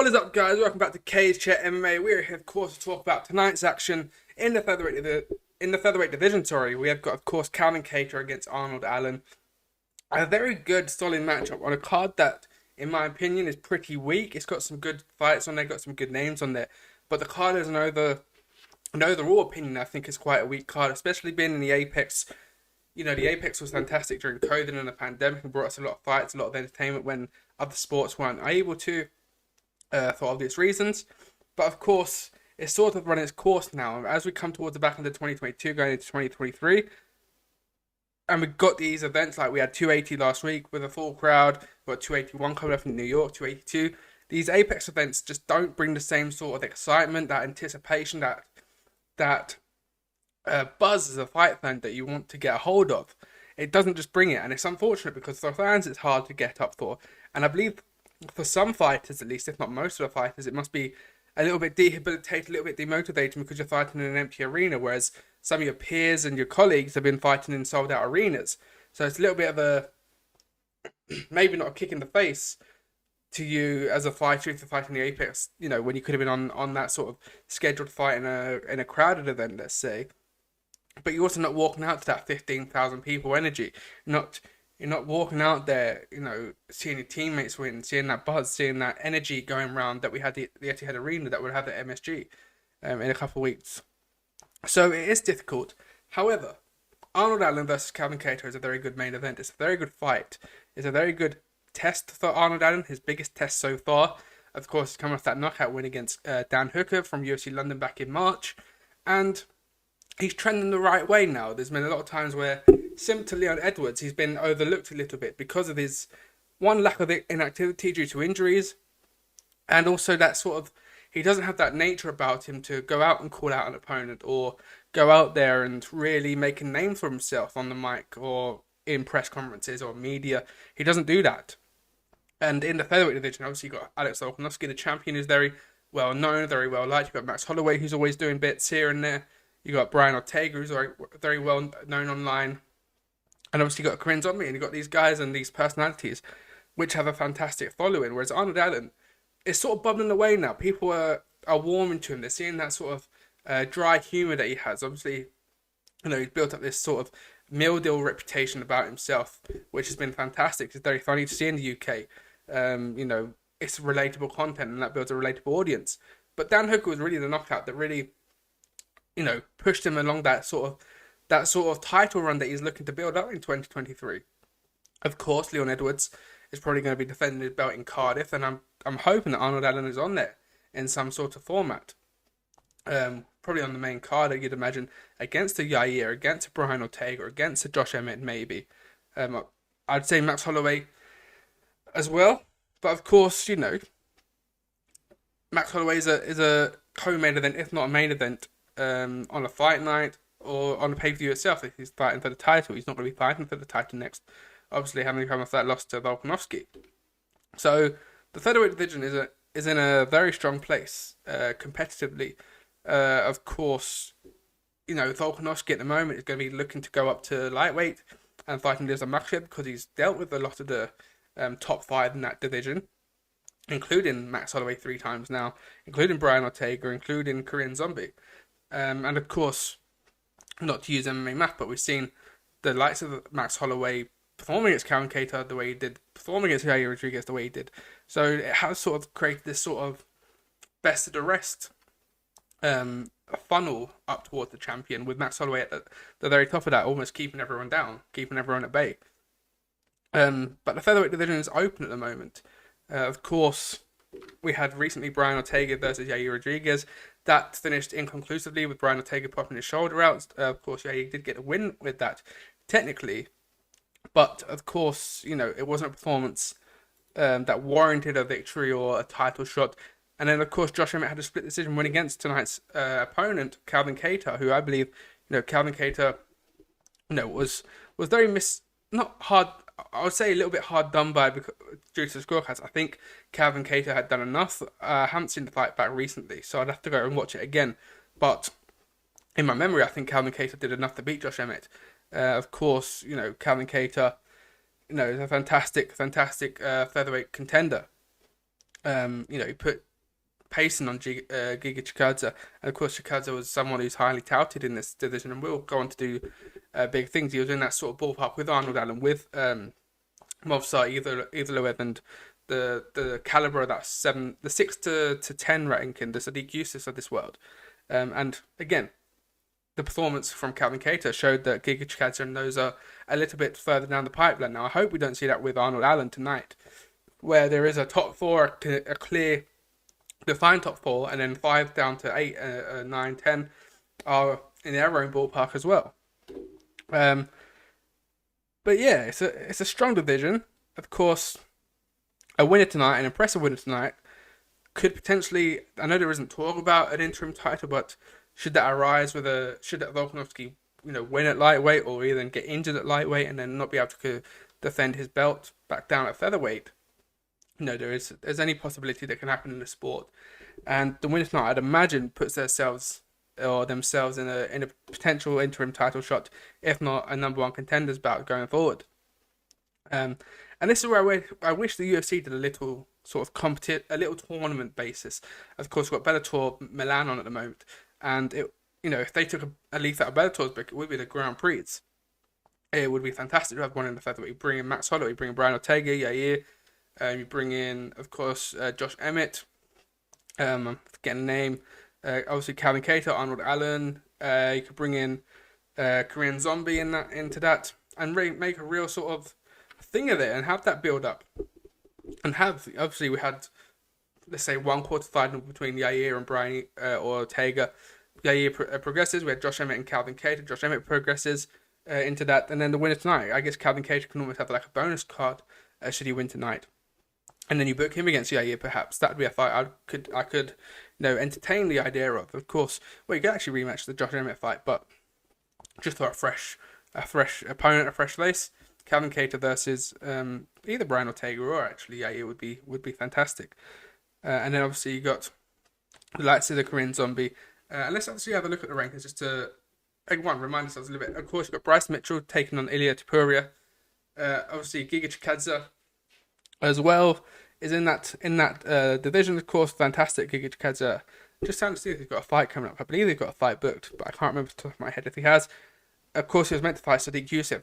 What is up, guys? Welcome back to CageChat MMA. We're here, of course, to talk about tonight's action in the featherweight division. Sorry, we have got, of course, Kattar against Arnold Allen. A very good, solid matchup on a card that, in my opinion, is pretty weak. It's got some good fights on there, got some good names on there, but the card is an overall opinion. I think is quite a weak card, especially being in the Apex. You know, the Apex was fantastic during COVID and the pandemic and brought us a lot of fights, a lot of entertainment when other sports weren't able to. For obvious reasons, but of course it's sort of run its course now as we come towards the back end of 2022 going into 2023, and we've got these events like we had 280 last week with a full crowd. We've got 281 coming up in New York, 282. These Apex events just don't bring the same sort of excitement, that anticipation, that buzz as a fight fan that you want to get a hold of. It doesn't just bring it, and it's unfortunate because for fans it's hard to get up for, and I believe for some fighters, at least, if not most of the fighters, it must be a little bit debilitating, a little bit demotivating because you're fighting in an empty arena, whereas some of your peers and your colleagues have been fighting in sold-out arenas. So it's a little bit of a, maybe not a kick in the face to you as a fighter if you're fighting the Apex, you know, when you could have been on that sort of scheduled fight in a crowded event, let's say. But you're also not walking out to that 15,000 people energy. You're not walking out there, you know, seeing your teammates win, seeing that buzz, seeing that energy going around that we had the Etihad Arena that would have the MSG in a couple of weeks. So it is difficult. However, Arnold Allen versus Kattar is a very good main event. It's a very good fight. It's a very good test for Arnold Allen, his biggest test so far. Of course, he's coming off that knockout win against Dan Hooker from UFC London back in March. And he's trending the right way now. There's been a lot of times where, similar to Leon Edwards, he's been overlooked a little bit because of his, one, lack of inactivity due to injuries, and also that sort of, he doesn't have that nature about him to go out and call out an opponent or go out there and really make a name for himself on the mic or in press conferences or media. He doesn't do that. And in the featherweight division, obviously you've got Alex Volkanovski, the champion, who's very well known, very well liked. You've got Max Holloway, who's always doing bits here and there. You got Brian Ortega, who's very, very well known online. And obviously you got Corinne Zombie, and you got these guys and these personalities which have a fantastic following. Whereas Arnold Allen is sort of bubbling away now. People are warming to him. They're seeing that sort of dry humour that he has. Obviously, you know, he's built up this sort of meal deal reputation about himself, which has been fantastic. It's very funny to see in the UK. You know, it's relatable content, and that builds a relatable audience. But Dan Hooker was really the knockout that really, you know, pushed him along that sort of title run that he's looking to build up in 2023. Of course, Leon Edwards is probably going to be defending his belt in Cardiff, and I'm hoping that Arnold Allen is on there in some sort of format. Probably on the main card, you'd imagine, against a Yair, against a Brian Ortega, or against a Josh Emmett, maybe. I'd say Max Holloway as well, but of course, you know, Max Holloway is a co-main event, if not a main event, on a fight night or on the pay-per-view itself. If he's fighting for the title, he's not going to be fighting for the title next. Obviously, having come off that loss to Volkanovski. So the featherweight division is in a very strong place competitively. Of course, you know, Volkanovski at the moment is going to be looking to go up to lightweight and fighting Liza Makhachev because he's dealt with a lot of the top five in that division, including Max Holloway 3 times now, including Brian Ortega, including Korean Zombie. And of course, not to use MMA math, but we've seen the likes of Max Holloway performing against Kattar the way he did, performing against Yair Rodriguez the way he did. So it has sort of created this sort of best of the rest funnel up towards the champion, with Max Holloway at the very top of that, almost keeping everyone down, keeping everyone at bay. But the featherweight division is open at the moment. Of course, we had recently Brian Ortega versus Yair Rodriguez. That finished inconclusively with Brian Ortega popping his shoulder out. Of course, Yair did get a win with that, technically. But, of course, you know, it wasn't a performance that warranted a victory or a title shot. And then, of course, Josh Emmett had a split decision win against tonight's opponent, Kattar, who I believe, you know, Kattar, you know, was very not hard. I would say a little bit hard done by due to the scorecards. I think Kattar had done enough. I haven't seen the fight back recently, so I'd have to go and watch it again. But in my memory, I think Kattar did enough to beat Josh Emmett. Of course, you know, Kattar, is a fantastic featherweight contender. He put pacing on Giga Chikadze. And of course, Chikadze was someone who's highly touted in this division and will go on to do big things. He was in that sort of ballpark with Arnold Allen, with Movsar Evloev, and the caliber of that the 6 to 10 ranking, the Sadiq Yusuf of this world. And again, the performance from Calvin Kattar showed that Giga Chikadze and those are a little bit further down the pipeline. Now, I hope we don't see that with Arnold Allen tonight, where there is a top four, a clear, defined top four, and then 5 down to 8, 9, 10 are in their own ballpark as well. But yeah, it's a strong division. Of course, a winner tonight, an impressive winner tonight, could potentially, I know there isn't talk about an interim title, but should that arise should that Volkanovski, win at lightweight, or even get injured at lightweight and then not be able to defend his belt back down at featherweight, there's any possibility that can happen in the sport. And the winner tonight, I'd imagine, puts themselves in a potential interim title shot, if not a number one contenders bout going forward. And this is where I wish the UFC did a little sort of a little tournament basis. Of course, we've got Bellator Milan on at the moment, and if they took a leaf out of Bellator's book, it would be the Grand Prix. It would be fantastic to have one in the featherweight. You bring in Max Holloway, you bring in Brian Ortega, Yair, you bring in, of course, Josh Emmett. I'm forgetting the name. Obviously, Calvin Kattar, Arnold Allen. You could bring in Korean Zombie into that, and make a real sort of thing of it, and have that build up. And obviously, we had, let's say, one quarterfinal between Yair and Brian Ortega. Yair progresses. We had Josh Emmett and Calvin Kattar. Josh Emmett progresses into that, and then the winner tonight. I guess Calvin Kattar can almost have like a bonus card should he win tonight. And then you book him against Yair, perhaps. That would be a fight I could entertain the idea of. Of course, well, you could actually rematch the Josh Emmett fight, but just for a fresh opponent, a fresh face. Calvin Kattar versus either Brian Ortega or actually Yair would be fantastic. And then obviously you got the likes of the Korean Zombie. And let's obviously have a look at the rankings just to remind ourselves a little bit. Of course, you've got Bryce Mitchell taking on Ilya Topuria. Obviously, Giga Chikadze as well is in that division. Of course, fantastic. Giga Chikadze. Just trying to see if he's got a fight coming up. I believe he's got a fight booked, but I can't remember off the top of my head if he has. Of course, he was meant to fight Sadiq Yusuf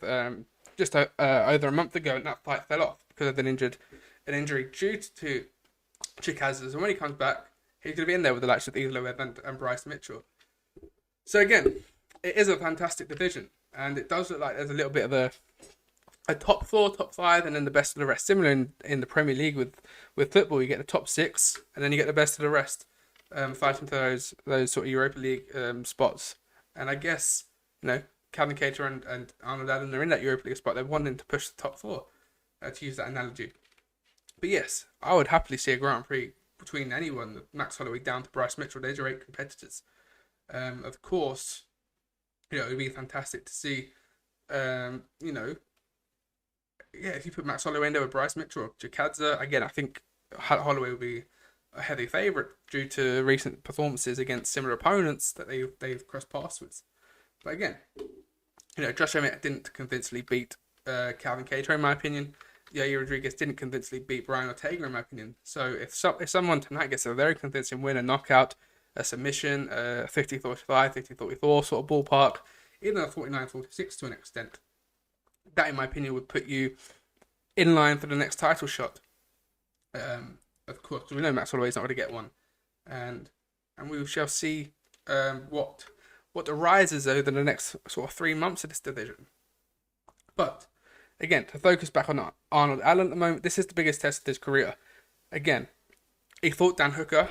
just over a month ago, and that fight fell off because of an injury due to Chikadze. So when he comes back, he's going to be in there with the likes of Evloev and Bryce Mitchell. So again, it is a fantastic division, and it does look like there's a little bit of a top 4, top 5, and then the best of the rest. Similar in the Premier League with football, you get the top 6, and then you get the best of the rest, fighting for those sort of Europa League spots. And I guess Calvin Kattar and Arnold Allen are in that Europa League spot. They're wanting to push the top 4, to use that analogy. But yes, I would happily see a Grand Prix between anyone, Max Holloway down to Bryce Mitchell. Those are 8 competitors. Of course, it would be fantastic to see, if you put Max Holloway in there with Bryce Mitchell or Chikadze, again, I think Holloway would be a heavy favourite due to recent performances against similar opponents that they've crossed paths with. But again, Josh Emmett didn't convincingly beat Calvin Kattar, in my opinion. Yair Rodriguez didn't convincingly beat Brian Ortega, in my opinion. So if someone tonight gets a very convincing win, a knockout, a submission, 50-45, 50-44 sort of ballpark, even a 49-46 to an extent, that, in my opinion, would put you in line for the next title shot. Of course, we know Max Holloway's not going to get one, and we shall see what arises over the next sort of 3 months of this division. But again, to focus back on Arnold Allen at the moment, this is the biggest test of his career. He thought Dan Hooker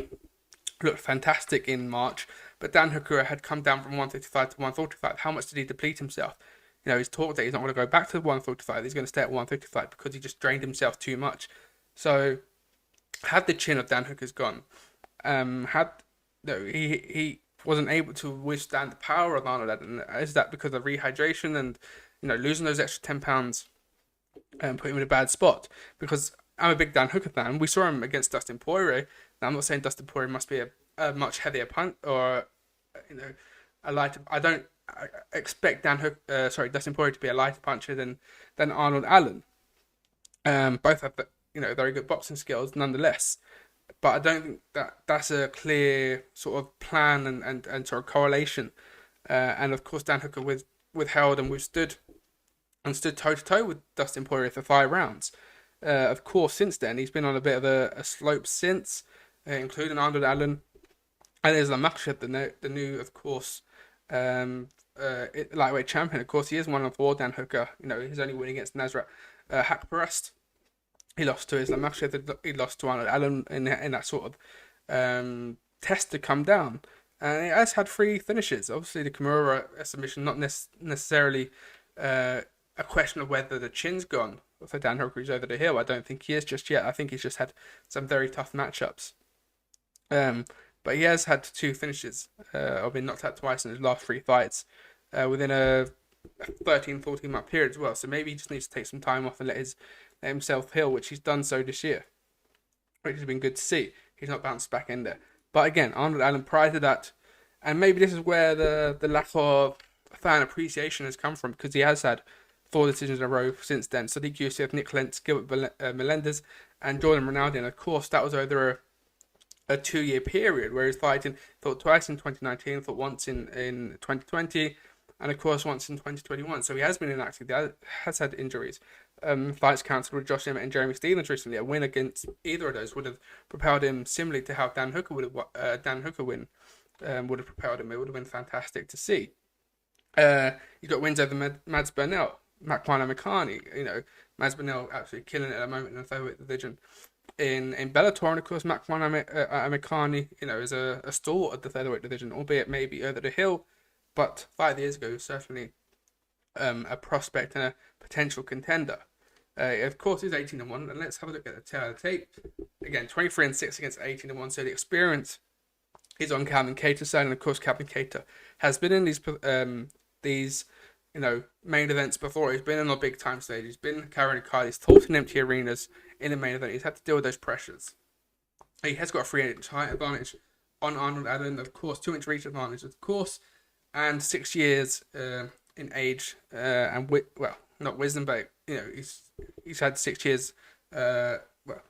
looked fantastic in March, but Dan Hooker had come down from 155 to 145. How much did he deplete himself? He's talked that he's not going to go back to 145. He's going to stay at 155 because he just drained himself too much. So, had the chin of Dan Hooker's gone, he wasn't able to withstand the power of Arnold Allen. Is that because of rehydration and losing those extra 10 pounds and put him in a bad spot? Because I'm a big Dan Hooker fan. We saw him against Dustin Poirier. Now, I'm not saying Dustin Poirier must be a much heavier punch or a lighter. I expect Dustin Poirier to be a lighter puncher than Arnold Allen. Both have very good boxing skills, nonetheless. but I don't think that's a clear sort of plan and sort of correlation. And of course, Dan Hooker withheld and withstood and stood toe to toe with Dustin Poirier for 5 rounds. Of course, since then he's been on a bit of a slope since, including Arnold Allen and Islam Makhachev, the new, of course, lightweight champion. Of course, he is 1-4. Dan Hooker, his only win against Nasrat Haqparast. He lost to Islam Makhachev. He lost to Arnold Allen in that sort of test to come down. And it has had 3 finishes. Obviously, the Kimura submission, not necessarily a question of whether the chin's gone for Dan Hooker. He's over the hill. I don't think he is just yet. I think he's just had some very tough matchups. But he has had 2 finishes. Been knocked out twice in his last 3 fights within a 13-14 month period as well. So maybe he just needs to take some time off and let himself heal, which he's done so this year, which has been good to see. He's not bounced back in there. But again, Arnold Allen, prior to that, and maybe this is where the lack of fan appreciation has come from, because he has had 4 decisions in a row since then. Sadiq Youssef, Nick Lentz, Gilbert Melendez, and Jordan Ronaldo. And of course, that was over a 2-year period where he's fighting, fought twice in 2019, fought once in 2020, and of course once in 2021. So he has been inactive, has had injuries. Fights cancelled with Josh Emmett and Jeremy Stephens recently. A win against either of those would have propelled him similarly to how Dan Hooker would have propelled him. It would have been fantastic to see. You got wins over Mads Burnell, Makwan Amikani. Mads Burnell absolutely killing it at the moment in the featherweight division. In Bellator, and of course Makwan Amikani, is a stalwart of the featherweight division, albeit maybe over the hill, but 5 years ago certainly a prospect and a potential contender. Of course, he's 18-1, and let's have a look at the tail of the tape. Again, 23-6 against 18-1, so the experience is on Calvin Kattar's side, and of course, Calvin Kattar has been in these main events before. He's been on a big time stage. He's been carrying a card. He's fought in empty arenas in the main event. He's had to deal with those pressures. He has got a 3-inch height advantage on Arnold Allen, of course, 2-inch reach advantage, of course, and 6 years in age and not wisdom, but he's had 6 years.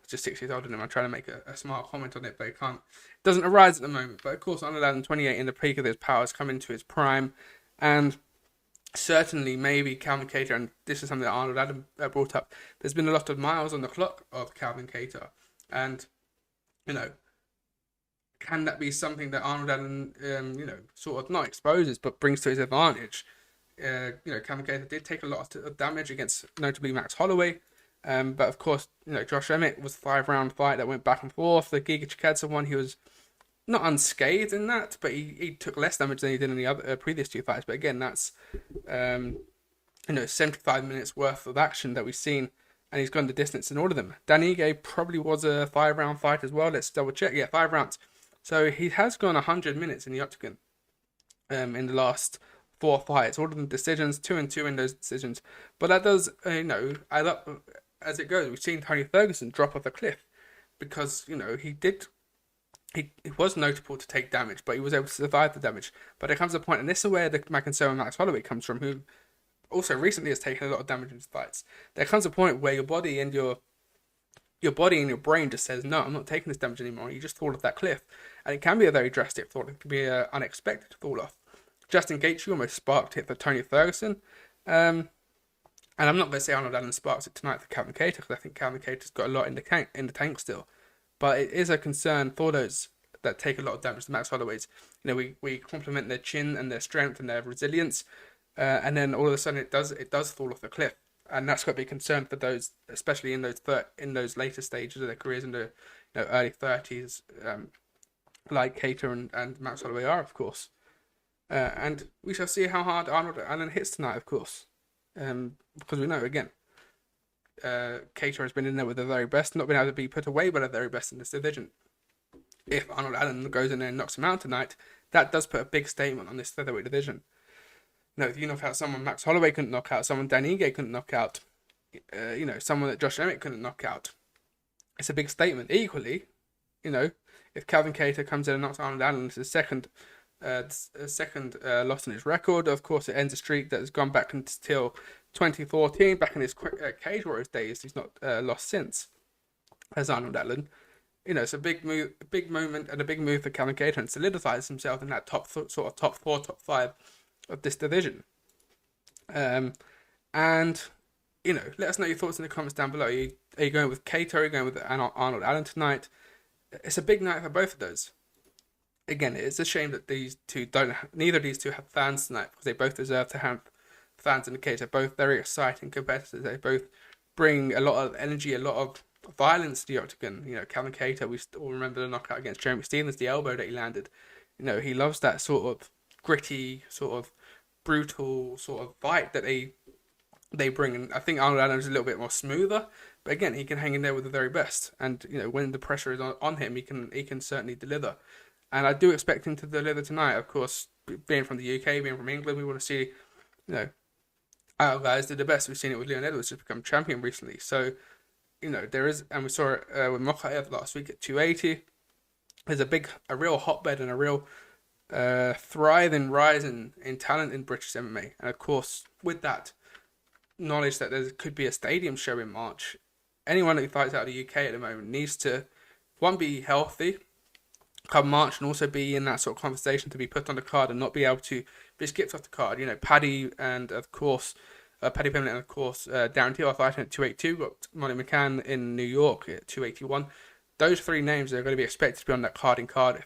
Just 6 years older than him. I'm trying to make a smart comment on it, but it doesn't arise at the moment. But of course, Arnold Allen, 28, in the peak of his powers, come into his prime, and certainly maybe Calvin Kattar, and this is something that Arnold Allen brought up. There's been a lot of miles on the clock of Calvin Kattar, and can that be something that Arnold Allen, sort of not exposes but brings to his advantage? Calvin Kattar did take a lot of damage against notably Max Holloway, but of course, Josh Emmett was a 5-round fight that went back and forth. The Giga Chikadze one, he was not unscathed in that, but he took less damage than he did in the other previous 2 fights. But again, that's 75 minutes worth of action that we've seen, and he's gone the distance in all of them. Dan Ige probably was a 5-round fight as well. Let's double check. Yeah, 5 rounds. So he has gone 100 minutes in the octagon in the last 4 fights. All of them decisions, 2-2 in those decisions. But that does, add up as it goes. We've seen Tony Ferguson drop off a cliff because, he was notable to take damage, but he was able to survive the damage. But there comes a point, and this is where my concern with Max Holloway comes from, who also recently has taken a lot of damage in his fights. There comes a point where your body and your brain just says, no, I'm not taking this damage anymore. You just fall off that cliff. And it can be a very drastic fall. It can be an unexpected fall off. Justin Gaethje almost sparked it for Tony Ferguson. And I'm not going to say Arnold Allen sparks it tonight for Calvin Kattar, because I think Calvin Kattar's got a lot in the tank still. But it is a concern for those that take a lot of damage. The Max Holloways, we compliment their chin and their strength and their resilience, and then all of a sudden it does fall off the cliff, and that's got to be a concern for those, especially in those later stages of their careers in the early 30s, like Kattar and Max Holloway are, of course. And we shall see how hard Arnold Allen hits tonight, of course, because we know again. Kattar has been in there with the very best, not been able to be put away by the very best in this division. If Arnold Allen goes in there and knocks him out tonight, that does put a big statement on this featherweight division. If you knock out someone Max Holloway couldn't knock out, someone Dan Ige couldn't knock out, someone that Josh Emmett couldn't knock out, it's a big statement. Equally, if Calvin Kattar comes in and knocks Arnold Allen, it's his second loss in his record. Of course, it ends a streak that has gone back until 2014, back in his Cage Warriors days. He's not lost since, as Arnold Allen. it's a big move, a big moment, and a big move for Calvin Kattar, and solidifies himself in that sort of top four, top five of this division. And let us know your thoughts in the comments down below. Are you going with Kattar? Are you going with Arnold Allen tonight? It's a big night for both of those. Again, it's a shame that neither of these two have fans tonight, because they both deserve to have fans in the cage. They're both very exciting competitors. They both bring a lot of energy, a lot of violence to the octagon. Calvin Kattar, we all remember the knockout against Jeremy Stephens, the elbow that he landed. He loves that sort of gritty, sort of brutal sort of fight that they bring. And I think Arnold Allen is a little bit more smoother, but again, he can hang in there with the very best. And when the pressure is on him, he can certainly deliver. And I do expect him to deliver tonight. Of course, being from the UK, being from England, we want to see, our guys did the best. We've seen it with Leon Edwards, just become champion recently. So, there is, and we saw it with Mokaev last week at 280. There's a real hotbed and a real thriving rise in talent in British MMA. And of course, with that knowledge that there could be a stadium show in March, anyone who fights out of the UK at the moment needs to, one, be healthy come March, and also be in that sort of conversation to be put on the card and not be able to be skipped off the card. Paddy and of course Paddy Pimblett and of course Darren Till are fighting at 282. Got Molly McCann in New York at 281. Those three names are going to be expected to be on that card in Cardiff.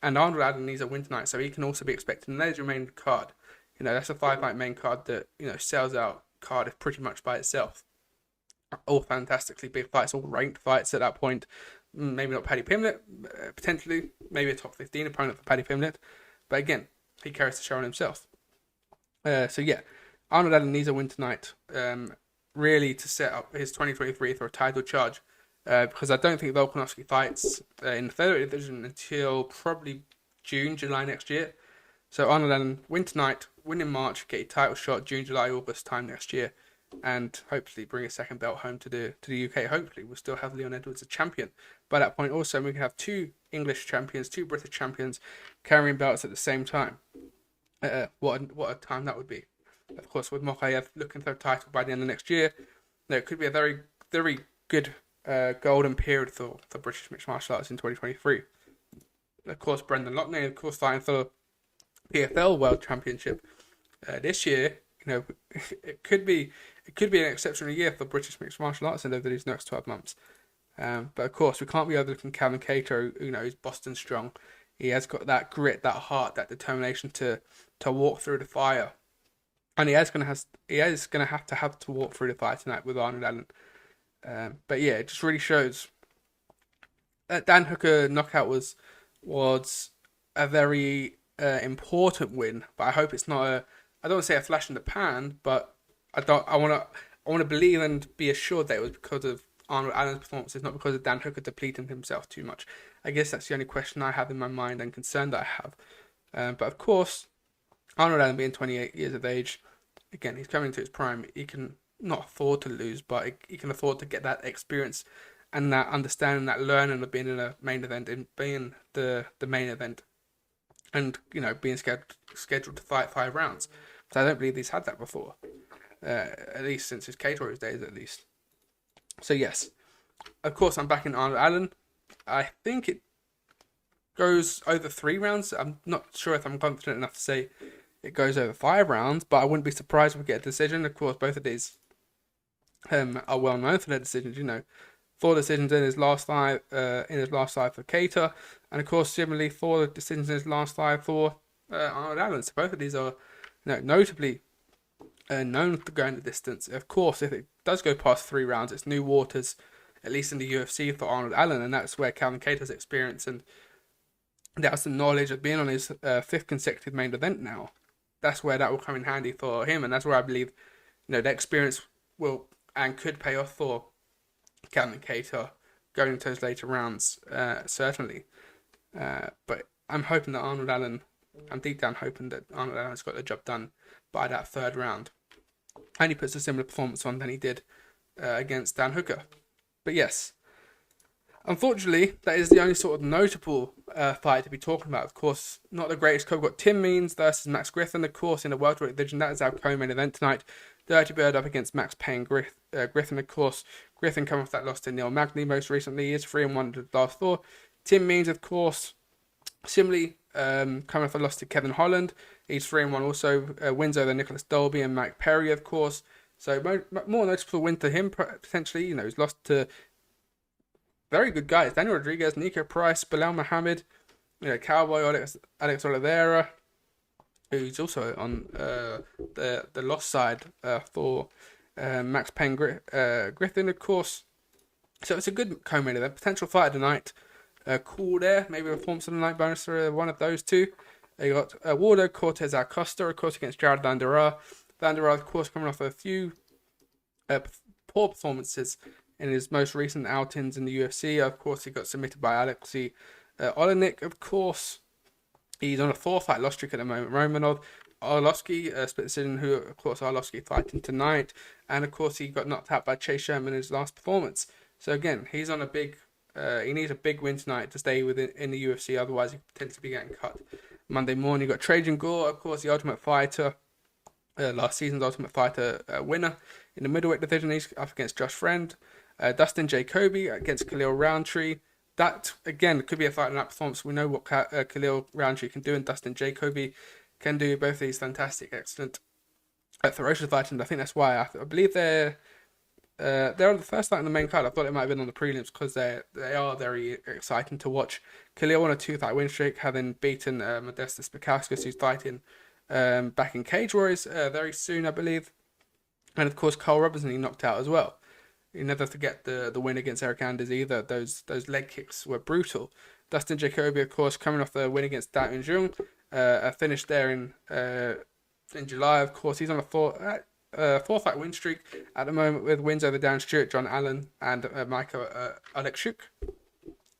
And Arnold Allen needs a win tonight, so he can also be expected. And there's your main card. That's a 5-fight main card that sells out Cardiff pretty much by itself. All fantastically big fights, all ranked fights at that point. Maybe not Paddy Pimblett, potentially maybe a top 15 opponent for Paddy Pimblett, but again, he carries the show on himself. So yeah, Arnold Allen needs a win tonight, really to set up his 2023 for a title charge, because I don't think Volkanovski fights in the Featherweight Division until probably June, July next year. So Arnold Allen, win tonight, win in March, get a title shot June, July, August time next year, and hopefully bring a second belt home to the UK. Hopefully we'll still have Leon Edwards as champion by that point. Also, we can have two English champions, two British champions carrying belts at the same time. What a time that would be. Of course, with Mokaev looking for a title by the end of next year, it could be a very, very good golden period for British mixed martial arts in 2023. Of course, Brendan Loughnane, of course, fighting for PFL World Championship this year. It could be an exceptional year for British mixed martial arts over these next 12 months. But of course, we can't be overlooking Calvin Kattar, who's Boston strong. He has got that grit, that heart, that determination to walk through the fire, and he is going to have to walk through the fire tonight with Arnold Allen. But yeah, it just really shows that Dan Hooker knockout was a very important win. But I hope it's not I don't want to say a flash in the pan, but I want to believe and be assured that it was because of Arnold Allen's performances, not because of Dan Hooker depleting himself too much. I guess that's the only question I have in my mind and concern that I have. But of course, Arnold Allen being 28 years of age, again, he's coming to his prime. He can not afford to lose, but he can afford to get that experience and that understanding, that learning of being in a main event and being the main event, and being scheduled to fight 5 rounds. So I don't believe he's had that before, at least since his Kattar days, at least. So yes, of course I'm backing Arnold Allen. I think it goes over 3 rounds. I'm not sure if I'm confident enough to say it goes over 5 rounds, but I wouldn't be surprised if we get a decision. Of course, both of these are well known for their decisions. 4 decisions in his last 5 for Kattar, and of course similarly 4 decisions in his last 5 for Arnold Allen. So both of these are notably known for going the distance. Of course, if it does go past 3 rounds, it's new waters, at least in the UFC, for Arnold Allen, and that's where Calvin Kattar's experience and that's the knowledge of being on his 5th consecutive main event now. That's where that will come in handy for him, and that's where I believe the experience will and could pay off for Calvin Kattar going into those later rounds, certainly. But I'm hoping that I'm deep down hoping that Arnold Allen's got the job done by that 3rd round, and he puts a similar performance on than he did against Dan Hooker. But yes, unfortunately, that is the only sort of notable fight to be talking about. Of course, not the greatest. We've got Tim Means versus Max Griffin, of course, in the welterweight division. That is our co-main event tonight. Dirty Bird up against Max Payne Griffin, of course. Griffin coming off that loss to Neil Magny most recently. He is 3-1 to the last 4. Tim Means, of course, similarly, coming off a loss to Kevin Holland. He's 3-1 also. Wins over Nicholas Dolby and Mike Perry, of course. So more noticeable win to him, potentially. He's lost to very good guys. Daniel Rodriguez, Nico Price, Bilal Muhammad, Cowboy Alex Oliveira, who's also on the loss side for Max Payne Griffin, of course. So it's a good co-main event. Potential fight tonight. Cool there. Maybe a performance of the night bonus for one of those two. You got Waldo Cortez Acosta, of course, against Jared Vanderaa. Vanderaa, of course, coming off a few poor performances in his most recent outings in the UFC. Of course, he got submitted by Alexei Olenek, of course. He's on a 4-fight loss streak at the moment. Romanov, Arlovsky, split decision, who, of course, Arlovsky fighting tonight. And, of course, he got knocked out by Chase Sherman in his last performance. So, again, he's on a big... he needs a big win tonight to stay in the UFC. Otherwise, he could potentially be getting cut Monday morning. You got Trajan Gore, of course, the Ultimate Fighter. Last season's Ultimate Fighter winner. In the middleweight division, he's up against Josh Friend. Dustin Jacoby against Khalil Roundtree. That, again, could be a fight in that performance. We know what Khalil Roundtree can do, and Dustin Jacoby can do. Both of these fantastic, excellent, ferocious fighting. I think that's why I believe they're on the first fight on the main card. I thought it might have been on the prelims because they are very exciting to watch. Khalil on a 2-fight win streak, having beaten Modestas Bukauskas, who's fighting back in Cage Warriors very soon, I believe. And of course, Carl Robertson he knocked out as well. You never forget the win against Eric Anders either. Those leg kicks were brutal. Dustin Jacoby, of course, coming off the win against Da Un Jung, a finish there in July. Of course, he's on a 4-fight win streak at the moment with wins over Dan Stewart, John Allen, and Michael Alexchuk.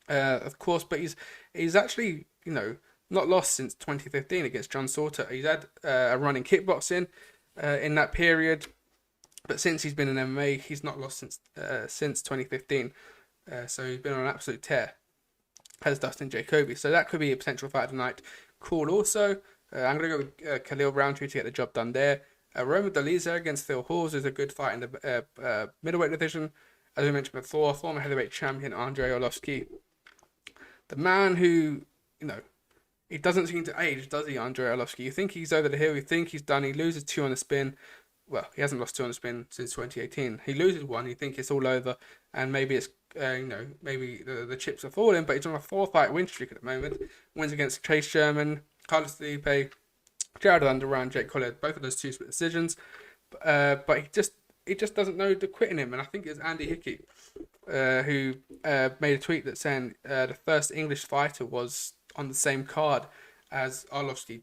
Of course, but he's actually not lost since 2015 against John Sauter. He's had a run in kickboxing in that period. But since he's been in MMA, he's not lost since 2015. So he's been on an absolute tear, has Dustin Jacoby. So that could be a potential fight tonight. Cool also. I'm going to go with Khalil Roundtree to get the job done there. Roman Dolizar against Phil Hawes is a good fight in the middleweight division. As we mentioned before, former heavyweight champion Andrei Arlovsky. The man who, he doesn't seem to age, does he, Andrei Arlovsky? You think he's over the hill, you think he's done, he loses 2 on the spin. Well, he hasn't lost 2 on the spin since 2018. He loses 1, you think it's all over, and maybe it's, maybe the chips are falling, but he's on a 4-fight win streak at the moment. Wins against Chase Sherman, Carlos Felipe, Jared Vanderaa, and Jake Collier, both of those 2 split decisions. But he just doesn't know the quit in him, and I think it's Andy Hickey who made a tweet that saying the first English fighter was on the same card as Arlovsky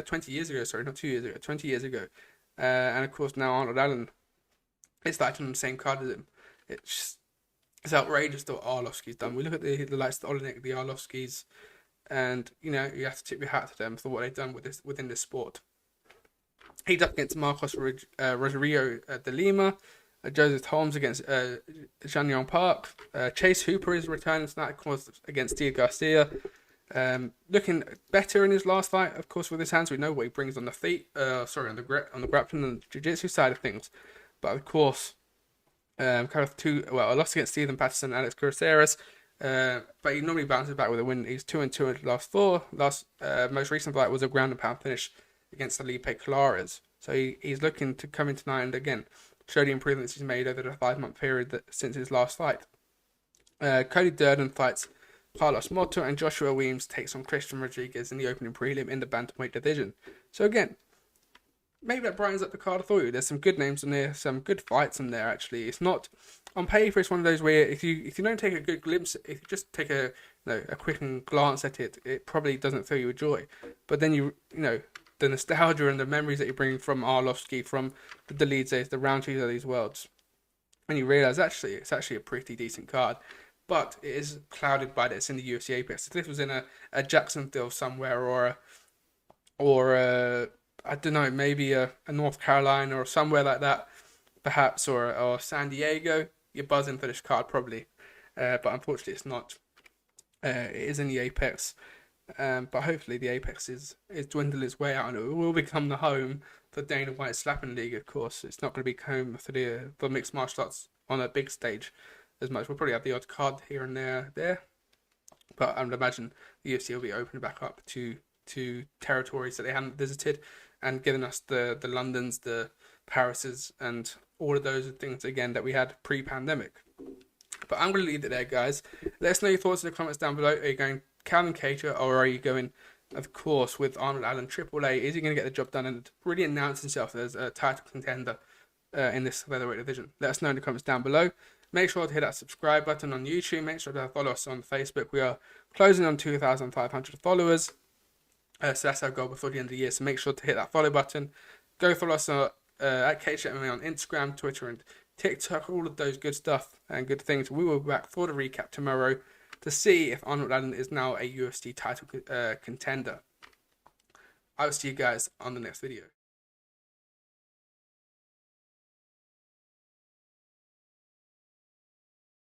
20 years ago. Sorry, not 2 years ago, 20 years ago. And of course now Arnold Allen is fighting on the same card as him. It's outrageous what Arlovsky's done. We look at the likes of Olenek, the Arlovskys, and you have to tip your hat to them for what they've done within this sport. He's up against Marcos Rosario de Lima, Joseph Holmes against Janyong Park. Chase Hooper is returning tonight, of course, against Steve Garcia. Looking better in his last fight, of course, with his hands. We know what he brings on the feet. On the grappling and jiu-jitsu side of things. But of course, a loss against Stephen Patterson and Alex Caceres. But he normally bounces back with a win. He's 2-2 in his last 4. Most recent fight was a ground and pound finish against Felipe Clares. So he's looking to come in tonight and again show the improvements he's made over the 5-month period since his last fight. Cody Durden fights Carlos Motto, and Joshua Weems takes on Christian Rodriguez in the opening prelim in the bantamweight division. So again, maybe that brightens up the card for you. There's some good names in there, some good fights in there. Actually, it's not on paper. It's one of those where if you don't take a good glimpse, if you just take a quick glance at it, it probably doesn't fill you with joy. But then the nostalgia and the memories that you bring from Arlovsky, from the Dolizes, the Roundtrees of these worlds, and you realise it's actually a pretty decent card. But it is clouded by this in the UFC Apex. If this was in a Jacksonville somewhere or I don't know, maybe a North Carolina or somewhere like that, perhaps, or San Diego, you're buzzing for this card probably. But unfortunately it's not. It is in the Apex. But hopefully the Apex is dwindling its way out and it will become the home the Dana White Slapping League, of course. It's not going to be home for the mixed martial arts on a big stage as much. We'll probably have the odd card here and there. But I would imagine the UFC will be opening back up to territories that they haven't visited, and giving us the Londons, the Parises, and all of those things again that we had pre-pandemic. But I'm going to leave it there, guys. Let us know your thoughts in the comments down below. Are you going Calvin Kattar, or are you going, of course, with Arnold Allen, Triple A? Is he going to get the job done and really announce himself as a title contender in this featherweight division? Let us know in the comments down below. Make sure to hit that subscribe button on YouTube. Make sure to follow us on Facebook. We are closing on 2,500 followers. So that's our goal before the end of the year. So make sure to hit that follow button. Go follow us at CageChat MMA on Instagram, Twitter, and TikTok. All of those good stuff and good things. We will be back for the recap tomorrow to see if Arnold Allen is now a UFC title contender. I will see you guys on the next video.